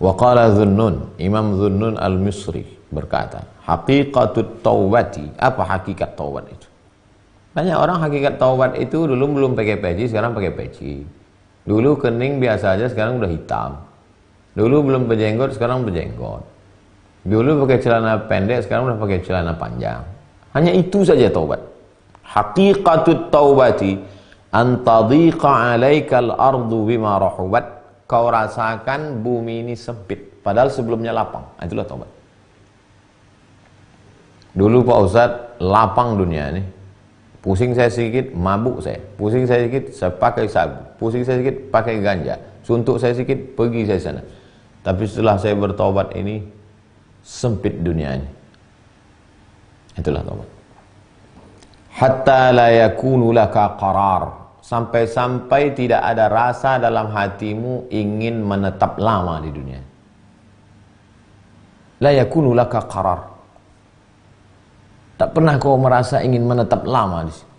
Wa qala Dhunnun, Imam Dhunnun Al-Misri berkata, haqiqatut taubati, apa hakikat taubat itu? Banyak orang hakikat taubat itu dulu belum pakai peci, sekarang pakai peci. Dulu kening biasa aja, sekarang udah hitam. Dulu belum berjenggot, sekarang berjenggot. Dulu pakai celana pendek, sekarang udah pakai celana panjang. Hanya itu saja taubat. Haqiqatut taubati an tadhiqa 'alaikal ardu bima rahubat. Kau rasakan bumi ini sempit, padahal sebelumnya lapang. Itulah taubat. Dulu Pak Ustadz, lapang dunia ini. Pusing saya sedikit, mabuk saya. Pusing saya sedikit, saya pakai sabu. Pusing saya sedikit, pakai ganja. Suntuk saya sedikit, pergi saya sana. Tapi setelah saya bertaubat ini, sempit dunia ini. Itulah taubat. Hatta la yakunu laka qarar. Sampai-sampai tidak ada rasa dalam hatimu ingin menetap lama di dunia. La yakunu laka qarar. Tak pernah kau merasa ingin menetap lama di sini.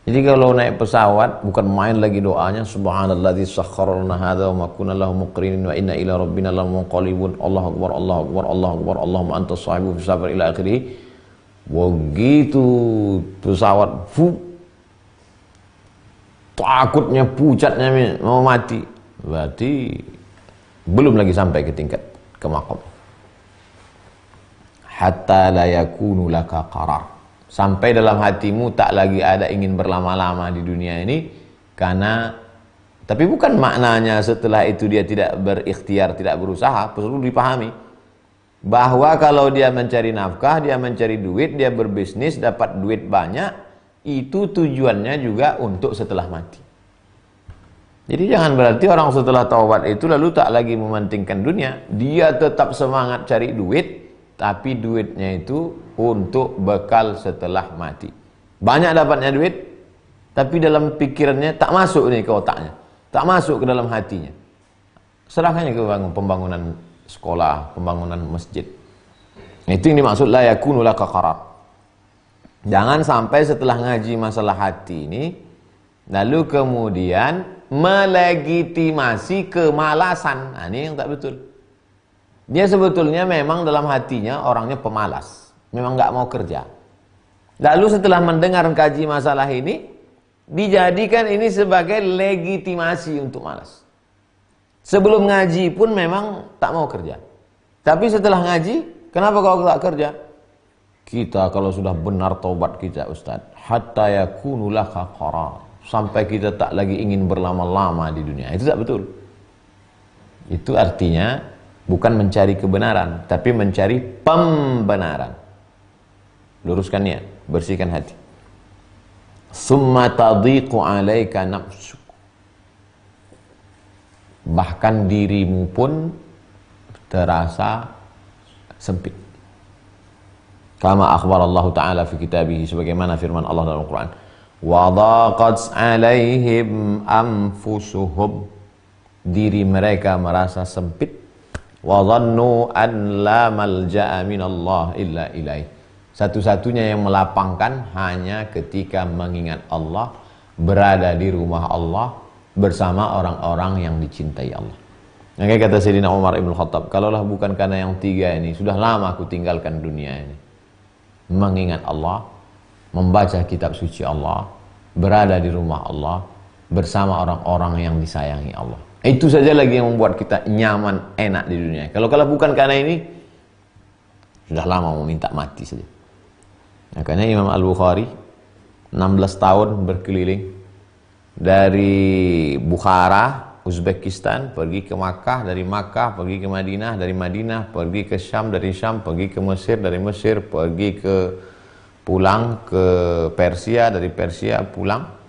Jadi kalau naik pesawat, bukan main lagi doanya, subhanalladzi sakhkhara lana hadza wa ma kunna lahu muqrinin wa inna ila rabbina lamunqalibun. Allahu akbar, Allahu akbar, Allahu akbar, Allahumma antas sahibu fis safar ila akhirih. Begitu pesawat takutnya, pucatnya mau mati, berarti belum lagi sampai ke tingkat ke maqam. Hatta la yakunu laka qarar. Sampai dalam hatimu tak lagi ada ingin berlama-lama di dunia ini, karena tapi bukan maknanya setelah itu dia tidak berikhtiar, tidak berusaha. Perlu dipahami bahwa kalau dia mencari nafkah, dia mencari duit, dia berbisnis, dapat duit banyak, itu tujuannya juga untuk setelah mati. Jadi jangan berarti orang setelah taubat itu lalu tak lagi mementingkan dunia. Dia tetap semangat cari duit, tapi duitnya itu untuk bekal setelah mati. Banyak dapatnya duit, tapi dalam pikirannya tak masuk nih ke otaknya, tak masuk ke dalam hatinya. Serahkannya ke pembangunan sekolah, pembangunan masjid. Itu yang dimaksud la yakunu laka qarar. Jangan sampai setelah ngaji masalah hati ini, lalu kemudian melegitimasi kemalasan. Nah, ini yang tak betul. Dia sebetulnya memang dalam hatinya orangnya pemalas, memang nggak mau kerja. Lalu setelah mendengar kaji masalah ini, dijadikan ini sebagai legitimasi untuk malas. Sebelum ngaji pun memang tak mau kerja. Tapi setelah ngaji, kenapa kau tak kerja? Kita kalau sudah benar taubat kita Ustaz, hatta yakunu laka qarar. Sampai kita tak lagi ingin berlama-lama di dunia. Itu tak betul. Itu artinya bukan mencari kebenaran, tapi mencari pembenaran. Luruskan niat, bersihkan hati. Summa tadhiqu 'alaika nafsuk. Bahkan dirimu pun terasa sempit. Kama akhbar Allah Ta'ala fi kitabih, sebagaimana firman Allah dalam Al-Quran. Wa dhaqat 'alaihim anfusuhum. Diri mereka merasa sempit. Wa dhannu an la malja'a minallah illa ilaih. Satu-satunya yang melapangkan hanya ketika mengingat Allah, berada di rumah Allah bersama orang-orang yang dicintai Allah. Maka kata Sayyidina Umar Ibn Khattab, kalaulah bukan karena yang tiga ini, sudah lama aku tinggalkan dunia ini. Mengingat Allah, membaca kitab suci Allah, berada di rumah Allah bersama orang-orang yang disayangi Allah. Itu saja lagi yang membuat kita nyaman, enak di dunia. Kalau bukan karena ini, sudah lama mau minta mati saja. Makanya Imam Al-Bukhari 16 tahun berkeliling dari Bukhara, Uzbekistan, pergi ke Makkah, dari Makkah pergi ke Madinah, dari Madinah pergi ke Syam, dari Syam pergi ke Mesir, dari Mesir pergi ke pulang ke Persia, dari Persia pulang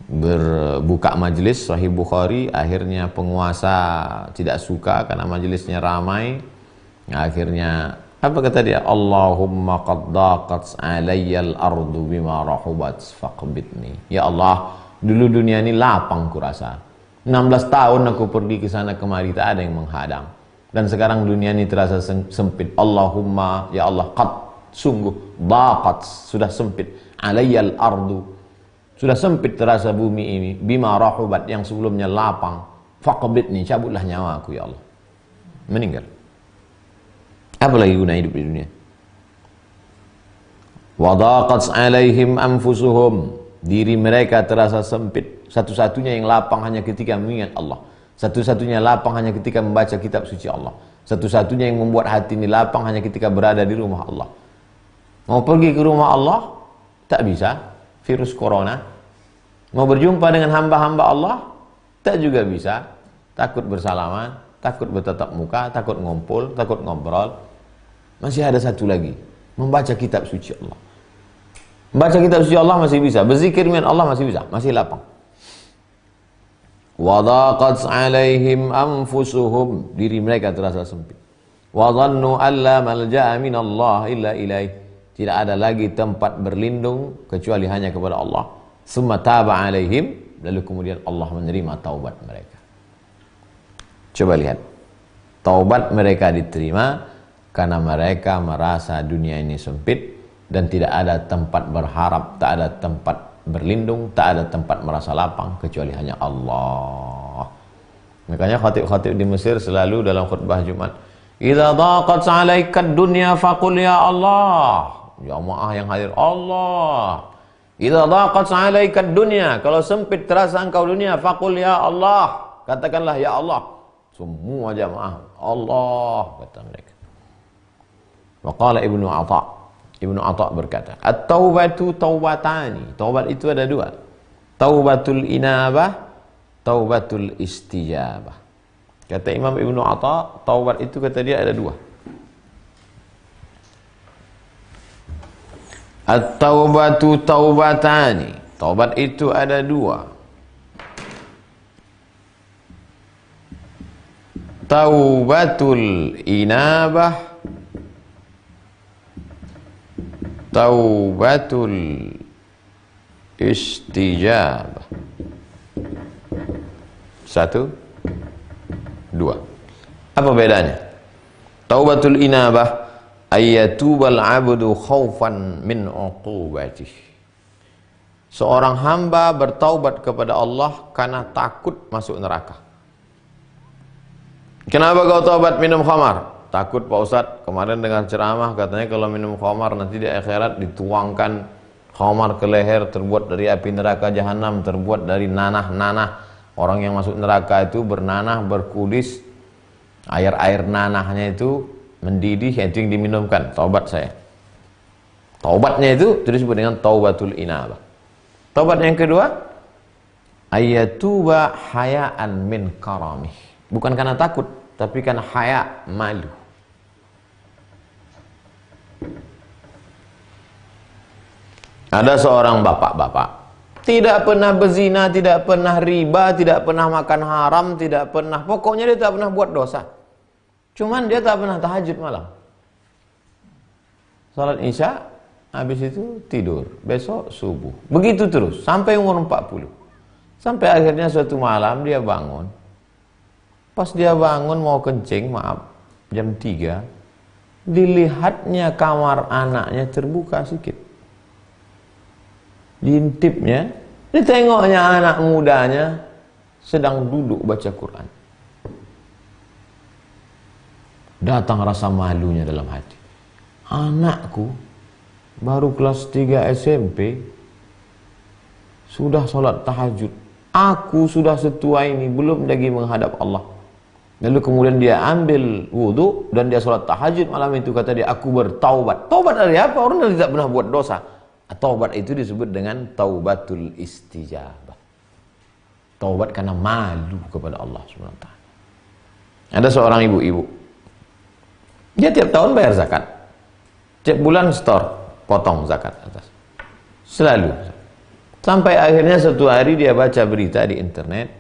berbuka majelis Sahih Bukhari. Akhirnya penguasa tidak suka karena majelisnya ramai. Akhirnya apa kata dia? Allahumma qad daqat alayyal ardu bima rahubat faqbidni. Ya Allah, dulu dunia ini lapang kurasa. 16 tahun aku pergi ke sana kemari, tak ada yang menghadang. Dan sekarang dunia ini terasa sempit. Allahumma, ya Allah, qad, sungguh, daqat, sudah sempit. Alayyal ardu, sudah sempit terasa bumi ini. Bima rahubat, yang sebelumnya lapang. faqbidni, cabutlah nyawa aku ya Allah. Meninggal. Apa lagi guna hidup di dunia? Wa dhaqat 'alaihim anfusuhum, diri mereka terasa sempit. Satu-satunya yang lapang hanya ketika mengingat Allah. Satu-satunya lapang hanya ketika membaca kitab suci Allah. Satu-satunya yang membuat hati ini lapang hanya ketika berada di rumah Allah. Mau pergi ke rumah Allah, tak bisa. Virus corona. Mau berjumpa dengan hamba-hamba Allah, tak juga bisa. Takut bersalaman, takut bertatap muka, takut ngumpul, takut ngobrol. Masih ada satu lagi, membaca kitab suci Allah. Membaca kitab suci Allah masih bisa, berzikir dengan Allah masih bisa, masih lapang. Wa dhaqat 'alaihim anfusuhum, diri mereka terasa sempit. Wa dhannu alla malja'a min Allah illa ilaih, tidak ada lagi tempat berlindung kecuali hanya kepada Allah. Summa taba 'alaihim, lalu kemudian Allah menerima taubat mereka. Coba lihat, taubat mereka diterima karena mereka merasa dunia ini sempit dan tidak ada tempat berharap, tak ada tempat berlindung, tak ada tempat merasa lapang kecuali hanya Allah. Makanya khatib-khatib di Mesir selalu dalam khutbah Jumat, "Idza dhaqat 'alaika ad-dunya faqul ya Allah." Jamaah yang hadir, Allah. "Idza dhaqat 'alaika ad-dunya," kalau sempit terasa engkau dunia, faqul ya Allah. Katakanlah ya Allah. Semua jamaah, Allah kata mereka. Waqala Ibnu Atha berkata, at-taubatu taubatani, taubat itu ada dua, taubatul inabah, taubatul istijabah. Kata Imam Ibnu Atha, taubat itu kata dia ada dua. At-taubatu taubatani, taubat itu ada dua. Taubatul inabah, taubatul istijabah. Satu, dua. Apa bedanya? Taubatul inabah, ayyatubal abdu khaufan min uqubatih. Seorang hamba bertaubat kepada Allah karena takut masuk neraka. Kenapa kau taubat minum khamar? Takut Pak Ustadz, kemarin dengan ceramah katanya kalau minum khamar nanti di akhirat dituangkan khamar ke leher, terbuat dari api neraka jahanam, terbuat dari nanah-nanah. Orang yang masuk neraka itu bernanah, berkudis, air-air nanahnya itu mendidih, itu yang diminumkan. Taubat saya. Taubatnya itu disebut dengan taubatul inabah. Taubat yang kedua, ayyatuba hayaan min karamih. Bukan karena takut, tapi karena haya, malu. Ada seorang bapak-bapak, tidak pernah berzina, tidak pernah riba, tidak pernah makan haram, tidak pernah, pokoknya dia tak pernah buat dosa. Cuman dia tak pernah tahajud malam. Salat Isya, habis itu tidur, besok subuh. Begitu terus, sampai umur 40. Sampai akhirnya suatu malam dia bangun. Pas dia bangun mau kencing, maaf, jam 3, dilihatnya kamar anaknya terbuka sedikit. Diintipnya, ditengoknya anak mudanya sedang duduk baca Quran. Datang rasa malunya dalam hati. Anakku baru kelas 3 SMP sudah sholat tahajud. Aku sudah setua ini belum lagi menghadap Allah. Lalu kemudian dia ambil wudu dan dia sholat tahajud malam itu. Kata dia, aku bertaubat. Taubat dari apa? Orang yang tidak pernah buat dosa. Taubat itu disebut dengan taubatul istijabah. Taubat karena malu kepada Allah SWT. Ada seorang ibu-ibu, dia tiap tahun bayar zakat, tiap bulan store potong zakat atas, selalu. Sampai akhirnya suatu hari dia baca berita di internet,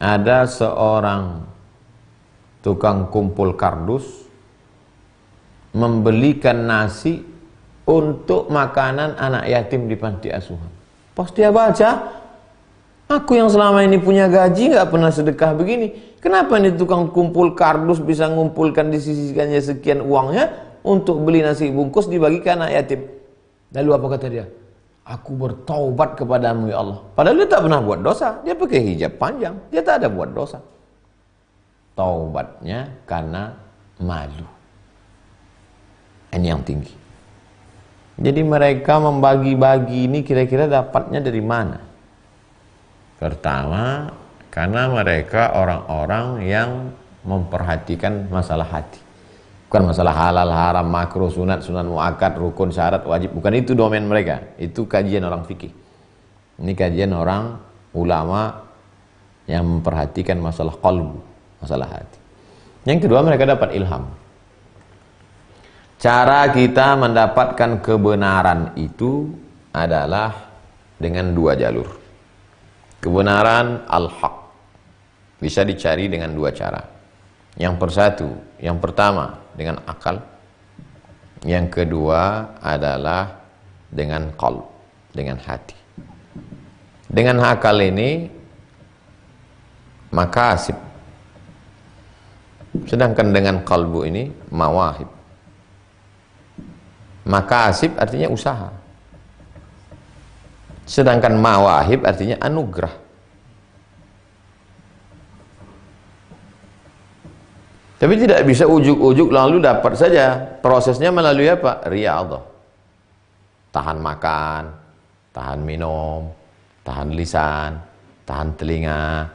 ada seorang tukang kumpul kardus membelikan nasi untuk makanan anak yatim di panti asuhan. Pas dia baca, aku yang selama ini punya gaji nggak pernah sedekah begini. Kenapa nih tukang kumpul kardus bisa ngumpulkan, disisihkannya sekian uangnya untuk beli nasi bungkus dibagi ke anak yatim? Lalu apa kata dia? Aku bertaubat kepadamu ya Allah. Padahal dia tak pernah buat dosa. Dia pakai hijab panjang. Dia tak ada buat dosa. Taubatnya karena malu. Ini yang tinggi. Jadi mereka membagi-bagi ini kira-kira dapatnya dari mana? Pertama, karena mereka orang-orang yang memperhatikan masalah hati. Bukan masalah halal, haram, makruh, sunat, sunat muakkad, rukun, syarat, wajib. Bukan itu domain mereka. Itu kajian orang fikih. Ini kajian orang ulama yang memperhatikan masalah qalbu, masalah hati. Yang kedua, mereka dapat ilham. Cara kita mendapatkan kebenaran itu adalah dengan dua jalur. Kebenaran al-haq bisa dicari dengan dua cara. Yang pertama dengan akal. Yang kedua adalah dengan qalb, dengan hati. Dengan akal ini makasib. Sedangkan dengan qalbu ini mawahib. Makasib artinya usaha. Sedangkan mawahib artinya anugerah. Tapi tidak bisa ujuk-ujuk lalu dapat saja. Prosesnya melalui apa? Riyadhah. Tahan makan, tahan minum, tahan lisan, tahan telinga.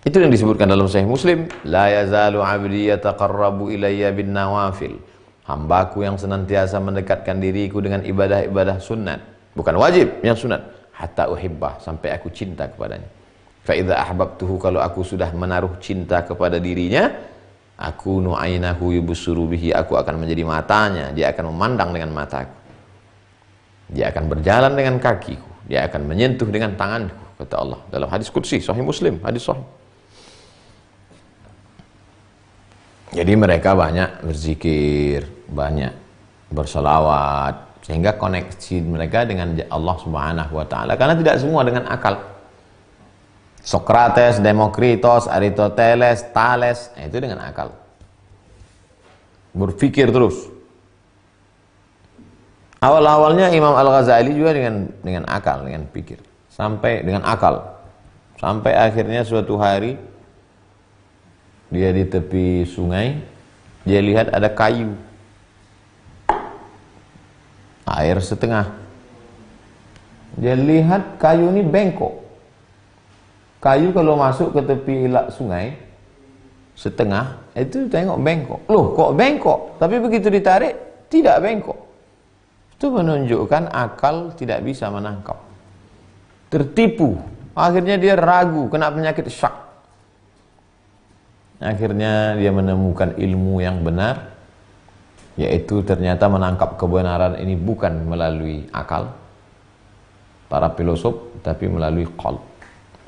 Itu yang disebutkan dalam Sahih Muslim. La yazalu 'abdi yataqarrabu ilayya bin nawafil. Hambaku yang senantiasa mendekatkan diriku dengan ibadah-ibadah sunat, bukan wajib, yang sunat, hatta uhibbah, sampai aku cinta kepadanya. Fa idza ahbabtuhu, kalau aku sudah menaruh cinta kepada dirinya, aku nu'ainahu yubsuru bihi, aku akan menjadi matanya, dia akan memandang dengan mataku. Dia akan berjalan dengan kakiku, dia akan menyentuh dengan tanganku, kata Allah dalam hadis qudsi Sahih Muslim, hadis sahih. Jadi mereka banyak berzikir, banyak berselawat, sehingga koneksi mereka dengan Allah Subhanahu wa taala, karena tidak semua dengan akal. Sokrates, Demokritos, Aristoteles, Thales, itu dengan akal. Berpikir terus. Awal-awalnya Imam Al-Ghazali juga dengan akal, dengan pikir, sampai dengan akal. Sampai akhirnya suatu hari dia di tepi sungai, dia lihat ada kayu, air setengah. Dia lihat kayu ini bengkok. Kayu kalau masuk ke tepi sungai setengah, itu tengok bengkok. Loh, kok bengkok? Tapi begitu ditarik, tidak bengkok. Itu menunjukkan akal tidak bisa menangkap. Tertipu. Akhirnya dia ragu, kena penyakit syak. Akhirnya dia menemukan ilmu yang benar, yaitu ternyata menangkap kebenaran ini bukan melalui akal para filosof, tapi melalui qalb.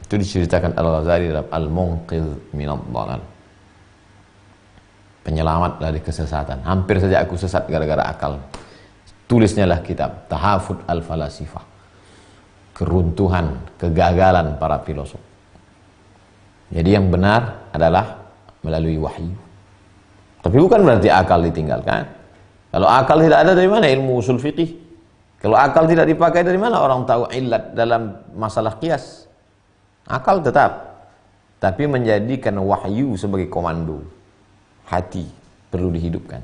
Itu diceritakan Al-Ghazali dalam Al-Munqidh minadh dhalal. Penyelamat dari kesesatan. Hampir saja aku sesat gara-gara akal. Tulisnya lah kitab Tahafut al-Falasifah. Keruntuhan, kegagalan para filosof. Jadi yang benar adalah melalui wahyu. Tapi bukan berarti akal ditinggalkan. Kalau akal tidak ada, dari mana ilmu usul fiqih? Kalau akal tidak dipakai, dari mana orang tahu illat dalam masalah qiyas? Akal tetap, tapi menjadikan wahyu sebagai komando. Hati perlu dihidupkan.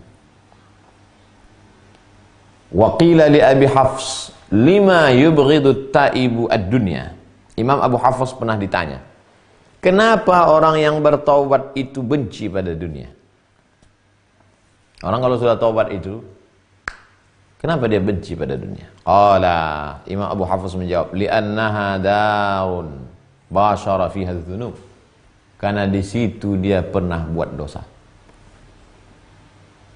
Wa qila li Abi Hafs lima yubghidu taibu ad-dunya. Imam Abu Hafs pernah ditanya, kenapa orang yang bertaubat itu benci pada dunia? Orang kalau sudah taubat itu, kenapa dia benci pada dunia? Qala, Imam Abu Hafs menjawab, li'annaha darun basyara fiha dzunub. Karena di situ dia pernah buat dosa.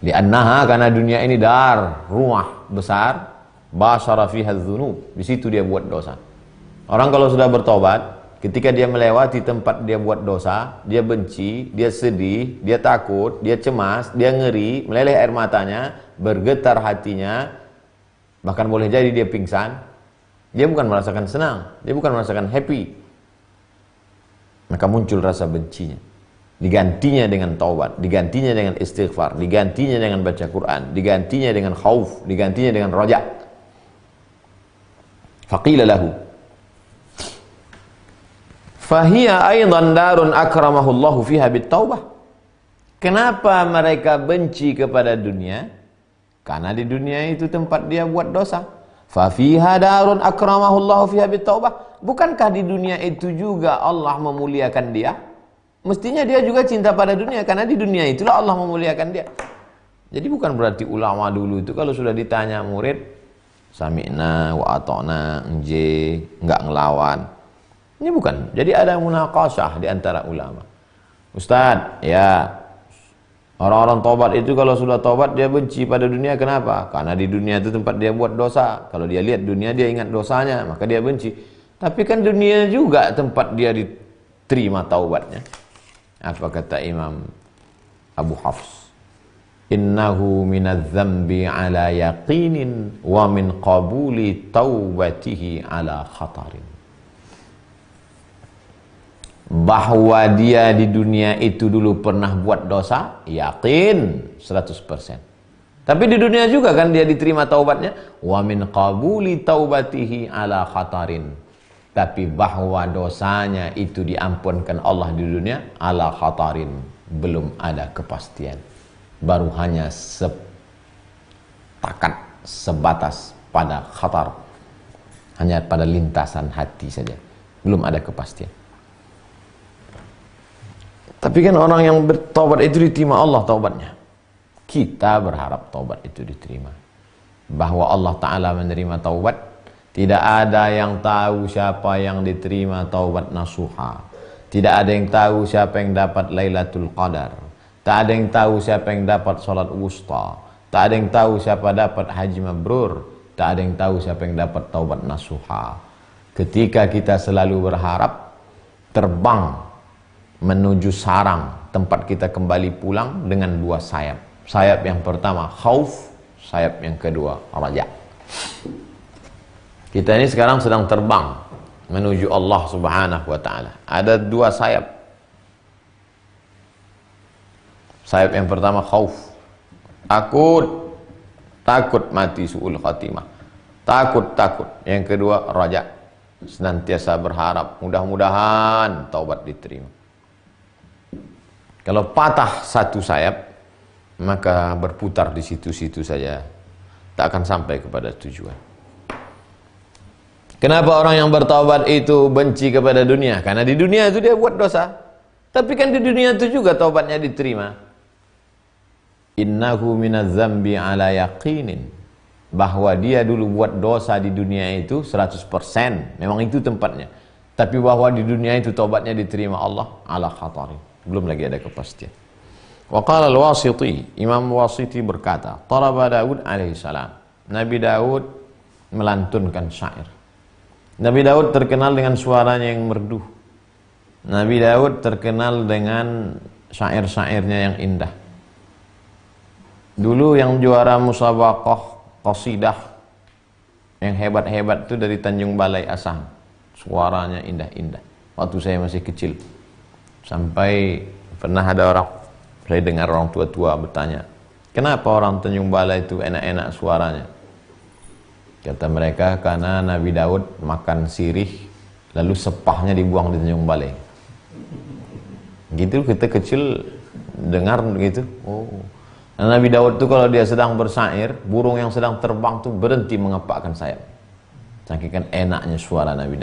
Li'annaha, karena dunia ini dar, rumah besar, basyara fiha dzunub. Di situ dia buat dosa. Orang kalau sudah bertobat, ketika dia melewati tempat dia buat dosa, dia benci, dia sedih, dia takut, dia cemas, dia ngeri, meleleh air matanya, bergetar hatinya, bahkan boleh jadi dia pingsan. Dia bukan merasakan senang, dia bukan merasakan happy. Maka muncul rasa bencinya. Digantinya dengan taubat, digantinya dengan istighfar, digantinya dengan baca Quran, digantinya dengan khauf, digantinya dengan roja. Faqila lahu fahiya aidan darun akramahullahu fiha bitaubah. Kenapa mereka benci kepada dunia? Karena di dunia itu tempat dia buat dosa. Fa fiha darun akramahullahu fiha bitaubah. Bukankah di dunia itu juga Allah memuliakan dia? Mestinya dia juga cinta pada dunia, karena di dunia itulah Allah memuliakan dia. Jadi bukan berarti ulama dulu itu kalau sudah ditanya murid, sami'na wa ata'na, enggak ngelawan. Ini bukan. Jadi ada munaqashah di antara ulama. Ustaz, ya, orang-orang tobat itu kalau sudah tobat dia benci pada dunia. Kenapa? Karena di dunia itu tempat dia buat dosa. Kalau dia lihat dunia dia ingat dosanya, maka dia benci. Tapi kan dunia juga tempat dia diterima taubatnya. Apa kata Imam Abu Hafs? Innahu minadz-dzambi ala yaqinin wa min qabuli taubatihi ala khatarin. Bahwa dia di dunia itu dulu pernah buat dosa, yakin 100%. Tapi di dunia juga kan dia diterima taubatnya. Wa min qabuli taubatihi ala khatarin. Tapi bahwa dosanya itu diampunkan Allah di dunia ala khatarin, belum ada kepastian. Baru hanya sebatas pada khatar, hanya pada lintasan hati saja, belum ada kepastian. Tapi kan orang yang bertaubat itu diterima Allah taubatnya. Kita berharap taubat itu diterima. Bahwa Allah Ta'ala menerima taubat, tidak ada yang tahu siapa yang diterima taubat nasuha. Tidak ada yang tahu siapa yang dapat Lailatul Qadar. Tak ada yang tahu siapa yang dapat salat wusta. Tak ada yang tahu siapa dapat haji mabrur. Tak ada yang tahu siapa yang dapat taubat nasuha. Ketika kita selalu berharap terbang menuju sarang tempat kita kembali pulang dengan dua sayap. Sayap yang pertama khauf, sayap yang kedua raja. Kita ini sekarang sedang terbang menuju Allah Subhanahu wa taala. Ada dua sayap. Sayap yang pertama khauf. Takut mati su'ul khatimah. Takut. Yang kedua raja. Senantiasa berharap mudah-mudahan taubat diterima. Kalau patah satu sayap, maka berputar di situ-situ saja, tak akan sampai kepada tujuan. Kenapa orang yang bertaubat itu benci kepada dunia? Karena di dunia itu dia buat dosa. Tapi kan di dunia itu juga taubatnya diterima. Innahu minadz-dzambi ala yaqinin. Bahwa dia dulu buat dosa di dunia itu 100%. Memang itu tempatnya. Tapi bahwa di dunia itu taubatnya diterima Allah ala khatarin. Belum lagi ada kepastian. Wa qala al-Wasiti, Imam Wasiti berkata, talaba Daud alaihi salam. Nabi Daud melantunkan syair. Nabi Daud terkenal dengan suaranya yang merdu. Nabi Daud terkenal dengan syair-syairnya yang indah. Dulu yang juara musabaqah qasidah yang hebat-hebat itu dari Tanjung Balai Asam. Suaranya indah-indah. Waktu saya masih kecil. Sampai pernah ada orang, saya dengar orang tua-tua bertanya, kenapa orang Tanjung Balai itu enak-enak suaranya? Kata mereka, karena Nabi Daud makan sirih, lalu sepahnya dibuang di Tanjung Balai. Gitu kita kecil dengar begitu. Oh. Nah, Nabi Daud itu kalau dia sedang bersair, burung yang sedang terbang itu berhenti mengepakkan sayap. Saking enaknya suara Nabi Daud.